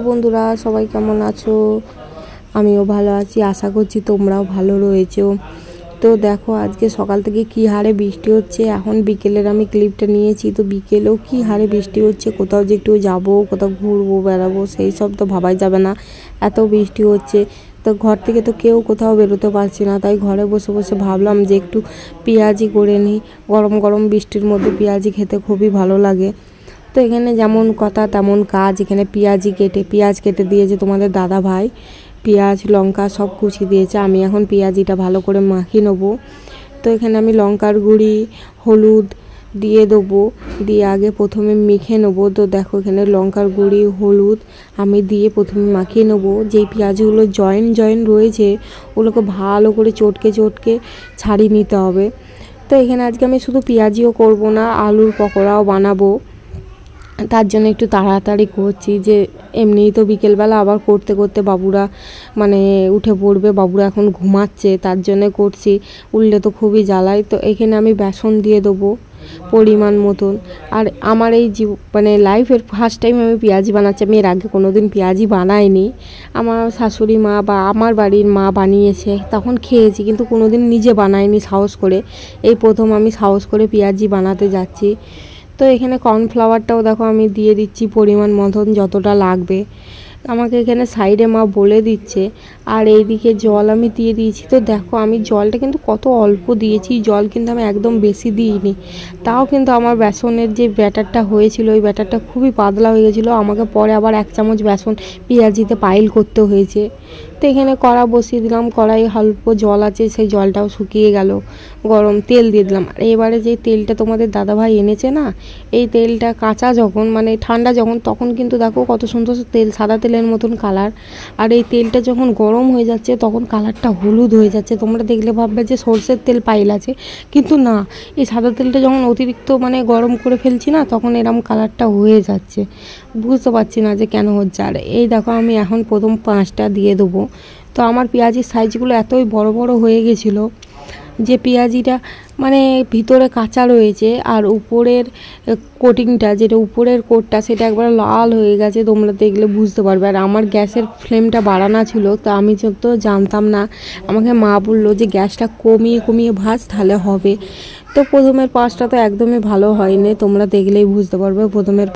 বন্ধুরা সবাই কেমন আছো? আমিও ভালো আছি, আশা করছি তোমরাও ভালো রয়েছো। তো দেখো আজকে সকাল থেকে কি হারে বৃষ্টি হচ্ছে। এখন বিকেলের আমি ক্লিপটা নিয়েছি, তো বিকেলেও কি হারে বৃষ্টি হচ্ছে। কোথাও যে একটু যাবো, কোথাও ঘুরবো বেড়াবো সেই সব তো ভাবাই যাবে না, এত বৃষ্টি হচ্ছে। তো ঘর থেকে তো কেউ কোথাও বেরোতে পারছি না, তাই ঘরে বসে বসে ভাবলাম যে একটু পেঁয়াজি করে নিই। গরম গরম বৃষ্টির মধ্যে পেঁয়াজি খেতে খুবই ভালো লাগে। তো এখানে যেমন কথা তেমন কাজ, এখানে পেঁয়াজ কেটে দিয়েছে তোমাদের দাদা ভাই। পেঁয়াজ লঙ্কা সব কুচি দিয়েছে। আমি এখন পেঁয়াজিটা ভালো করে মাখিয়ে নেবো। তো এখানে আমি লঙ্কার গুঁড়ি, হলুদ দিয়ে দেবো, দিয়ে আগে প্রথমে মেখে নেবো। তো দেখো এখানে লঙ্কার গুঁড়ি, হলুদ আমি দিয়ে প্রথমে মাখিয়ে নেবো। যেই পেঁয়াজগুলো জয়েন্ট রয়েছে ওগুলোকে ভালো করে চটকে ছাড়িয়ে নিতে হবে। তো এখানে আজকে আমি শুধু পেঁয়াজিও করব না, আলুর পকোড়াও বানাবো। তার জন্য একটু তাড়াতাড়ি করছি, যে এমনিই তো বিকেলবেলা আবার করতে করতে বাবুরা উঠে পড়বে। বাবুরা এখন ঘুমাচ্ছে, তার জন্য করছি, উঠলে তো খুবই জ্বালায়। তো এখানে আমি বেসন দিয়ে দেবো পরিমাণ মতন। আর আমার এই লাইফের ফার্স্ট টাইম আমি পেঁয়াজি বানাচ্ছি। আমি এর আগে কোনো দিন পেঁয়াজি বানাইনি। আমার শাশুড়ি মা বা আমার বাড়ির মা বানিয়েছে, তখন খেয়েছি, কিন্তু কোনো দিন নিজে বানাইনি সাহস করে। এই প্রথম আমি সাহস করে পেঁয়াজি বানাতে যাচ্ছি। তো এখানে কর্নফ্লাওয়ারটাও দেখো আমি দিয়ে দিচ্ছি পরিমাণ মতন যতটা লাগবে। আমাকে এখানে সাইডে মা বলে দিচ্ছে। আর এইদিকে জল আমি দিয়ে দিয়েছি। তো দেখো আমি জলটা কিন্তু কত অল্প দিয়েছি, জল কিন্তু আমি একদম বেশি দিইনি। তাও কিন্তু আমার বেসনের যে ব্যাটারটা হয়েছিল ওই ব্যাটারটা খুবই পাতলা হয়ে গেছিলো। আমাকে পরে আবার 1 চামচ বেসন পেঁয়াজিতে পাইল করতে হয়েছে। তো এখানে কড়া বসিয়ে দিলাম, কড়াই অল্প জল আছে, সেই জলটাও শুকিয়ে গেল। গরম তেল দিয়ে দিলাম। আর এবারে যে তেলটা তোমাদের দাদাভাই এনেছে না, এই তেলটা কাঁচা যখন ঠান্ডা যখন, তখন কিন্তু দেখো কত সুন্দর তেল, সাদা তেলের মতন কালার। আর এই তেলটা যখন গরম হয়ে যাচ্ছে তখন কালারটা হলুদ হয়ে যাচ্ছে। তোমরা দেখলে ভাববে যে সরষের তেল পাইল আছে, কিন্তু না, এই সাদা তেলটা যখন অতিরিক্ত গরম করে ফেলছি না, তখন এরকম কালারটা হয়ে যাচ্ছে। বুঝতে পারছি না যে কেন হচ্ছে। আর এই দেখো আমি এখন প্রথম 5টা দিয়ে দেবো। তো আমার পেঁয়াজির সাইজগুলো এতই বড় বড় হয়ে গেছিলো যে পেঁয়াজিটা ভিতরে কাঁচা রয়েছে, আর উপরের কোটিংটা, যেটা উপরের কোটটা, সেটা একবার লাল হয়ে গেছে। তোমরা দেখলে বুঝতে পারবে। আর আমার গ্যাসের ফ্লেমটা বাড়ানো ছিল, তো আমি তো জানতাম না। আমাকে মা বললো যে গ্যাসটা কমিয়ে ভাজ, তাহলে হবে। তো প্রথমের 5টা তো একদমই ভালো হয়নি, তোমরা দেখলেই বুঝতে পারবে। প্রথমের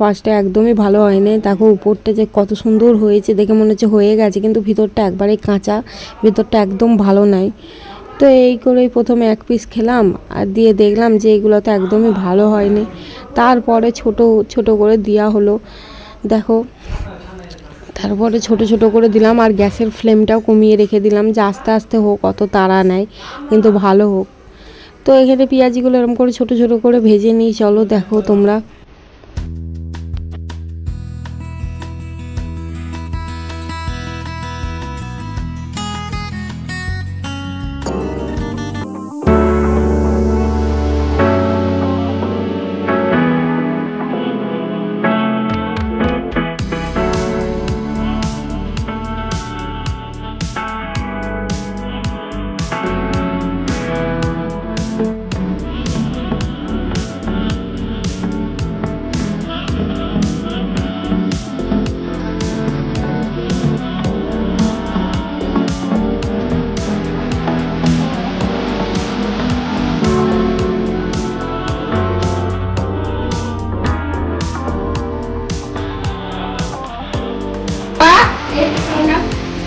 5টা একদমই ভালো হয়নি। দেখো উপরটা যে কত সুন্দর হয়েছে, দেখে মনে হচ্ছে হয়ে গেছে, কিন্তু ভিতরটা একবারেই কাঁচা, ভিতরটা একদম ভালো নাই। তো এই করেই প্রথমে 1 পিস খেলাম, আর দিয়ে দেখলাম যে এগুলো তো একদমই ভালো হয়নি। তারপরে ছোট করে দেওয়া হলো। দেখো তারপরে ছোট করে দিলাম, আর গ্যাসের ফ্লেমটাও কমিয়ে রেখে দিলাম, যে আস্তে আস্তে হোক, অত তাড়া নেয়, কিন্তু ভালো হোক। তো এখানে পেঁয়াজিগুলো এরকম করে ছোট করে ভেজে নিই। চলো দেখো তোমরা।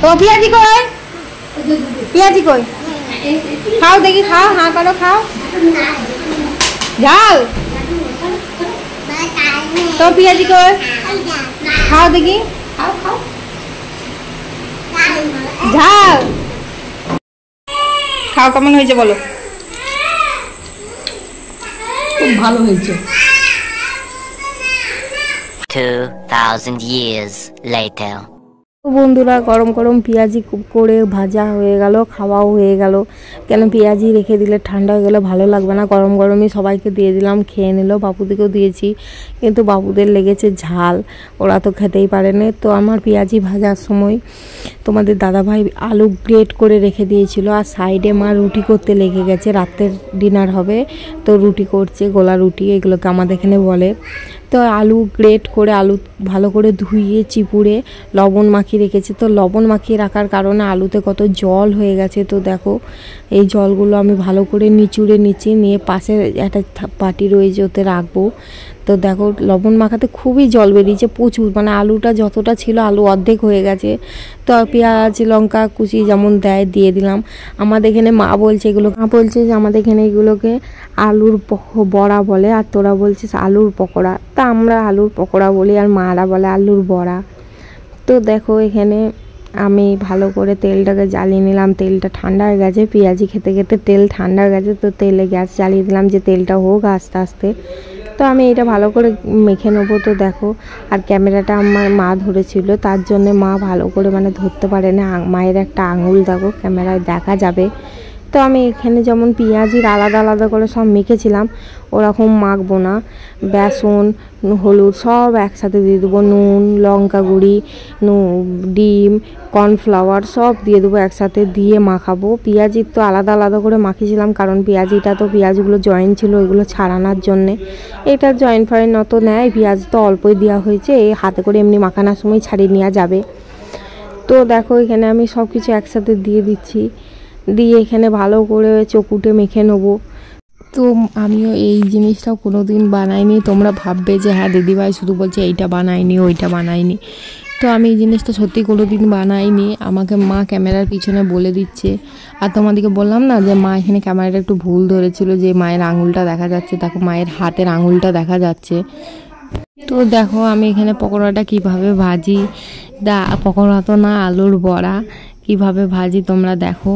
তো পেঁয়াজি কই খাও দেখি, খাও, হ্যাঁ করো, খাও। ঝাল তো পেঁয়াজি কই খাও দেখি, খাও। ঝাল খাও, কেমন হয়েছে বলো? খুব ভালো হয়েছে। 2000 years later. বন্ধুরা গরম পেঁয়াজি করে ভাজা হয়ে গেল, খাওয়াও হয়ে গেল। কেন পেঁয়াজি রেখে দিলে ঠান্ডা হয়ে গেলে ভালো লাগবে না, গরমই সবাইকে দিয়ে দিলাম, খেয়ে নিল। বাবুদেরকেও দিয়েছি, কিন্তু বাবুদের লেগেছে ঝাল, ওরা তো খেতেই পারেনি। তো আমার পেঁয়াজি ভাজার সময় তোমাদের দাদাভাই আলু গ্রেট করে রেখে দিয়েছিল, আর সাইডে মা রুটি করতে লেগে গেছে। রাতের ডিনার হবে, তো রুটি করছে, গোলা রুটি এগুলোকে আমাদের এখানে বলে। তো আলু গ্রেট করে আলু ভালো করে ধুইয়ে চিপুড়ে লবণ মাখিয়ে রেখেছি। তো লবণ মাখিয়ে রাখার কারণে আলুতে কত জল হয়ে গেছে। তো দেখো এই জলগুলো আমি ভালো করে নিচুড়ে নিয়ে পাশে একটা বাটি রয়েছে ওতে রাখবো। তো দেখো লবণ মাখাতে খুবই জল বেরিয়েছে প্রচুর, মানে আলুটা যতটা ছিল আলু অর্ধেক হয়ে গেছে। তো পেঁয়াজ লঙ্কা কুচি যেমন দেয় দিয়ে দিলাম। আমাদের এখানে মা বলছে যে আমাদের এখানে এগুলোকে আলুর বড়া বলে, আর তোরা বলছিস আলুর পকোড়া। তা আমরা আলুর পকোড়া বলি আর মারা বলে আলুর বড়া। তো দেখো এখানে আমি ভালো করে তেলটাকে জ্বালিয়ে নিলাম। তেলটা ঠান্ডা হয়ে গেছে, পেঁয়াজি খেতে খেতে তেল ঠান্ডা হয়ে গেছে। তো তেলে গ্যাস জ্বালিয়ে দিলাম যে তেলটা হোক আস্তে আস্তে। তো আমি এটা ভালো করে মেখে নেবো। তো দেখো আর ক্যামেরাটা আমার মা ধরেছিল, তার জন্য মা ভালো করে মানে ধরতে পারে না। মায়ের একটা আঙুল দেখো ক্যামেরায় দেখা যাবে। তো আমি এখানে যেমন পেঁয়াজির আলাদা আলাদা করে সব মেখেছিলাম ওরকম মাখবো না। বেসন হলুদ সব একসাথে দিয়ে দেবো, নুন লঙ্কা গুঁড়ি ডিম কর্নফ্লাওয়ার সব দিয়ে দেবো একসাথে, দিয়ে মাখাবো। পেঁয়াজির তো আলাদা আলাদা করে মাখিয়েছিলাম কারণ পেঁয়াজগুলো জয়েন্ট ছিল ওইগুলো ছাড়ানোর জন্যে। এটা জয়েন্ট ফয়েন্ট অত নেয়, পেঁয়াজ তো অল্পই দেওয়া হয়েছে, এই হাতে করে এমনি মাখানোর সময় ছাড়িয়ে নেওয়া যাবে। তো দেখো এখানে আমি সব কিছু একসাথে দিয়ে দিচ্ছি, দিয়ে এখানে ভালো করে চকুটে মেখে নেবো। তো আমিও এই জিনিসটাও কোনো দিন বানাইনি। তোমরা ভাববে যে হ্যাঁ দিদিভাই শুধু বলছে এইটা বানাইনি ওইটা বানাইনি। তো আমি এই জিনিসটা সত্যি কোনো দিন বানাইনি, আমাকে মা ক্যামেরার পিছনে বলে দিচ্ছে। আর তোমাদেরকে বললাম না যে মা এখানে ক্যামেরাটা একটু ভুল ধরেছিল, যে মায়ের আঙুলটা দেখা যাচ্ছে, দেখো মায়ের হাতের আঙুলটা দেখা যাচ্ছে। তো দেখো আমি এখানে পকোড়াটা কিভাবে ভাজি, পকোড়া তো না আলুর বড়া, কিভাবে ভাজি তোমরা দেখো।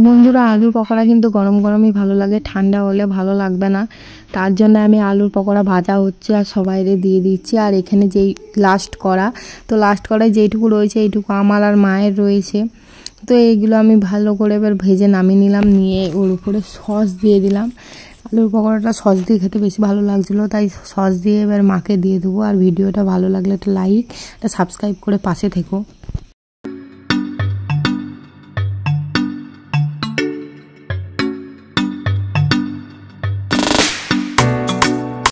বন্ধুরা আলুর পকোড়া কিন্তু গরম গরমই ভালো লাগে, ঠান্ডা হলে ভালো লাগবে না। তার জন্য আমি আলুর পকোড়া ভাজা হচ্ছে আর সবাইরে দিয়ে দিচ্ছি। আর এখানে যেই লাস্ট কড়ায় যেইটুকু রয়েছে এইটুকু আমার আর মায়ের রয়েছে। তো এইগুলো আমি ভালো করে এবার ভেজে নামিয়ে নিলাম, নিয়ে ওর উপরে সস দিয়ে দিলাম। আলুর পকোড়াটা সস দিয়ে খেতে বেশি ভালো লাগছিলো, তাই সস দিয়ে এবার মাকে দিয়ে দেবো। আর ভিডিওটা ভালো লাগলে একটা লাইক, একটা সাবস্ক্রাইব করে পাশে থেকো।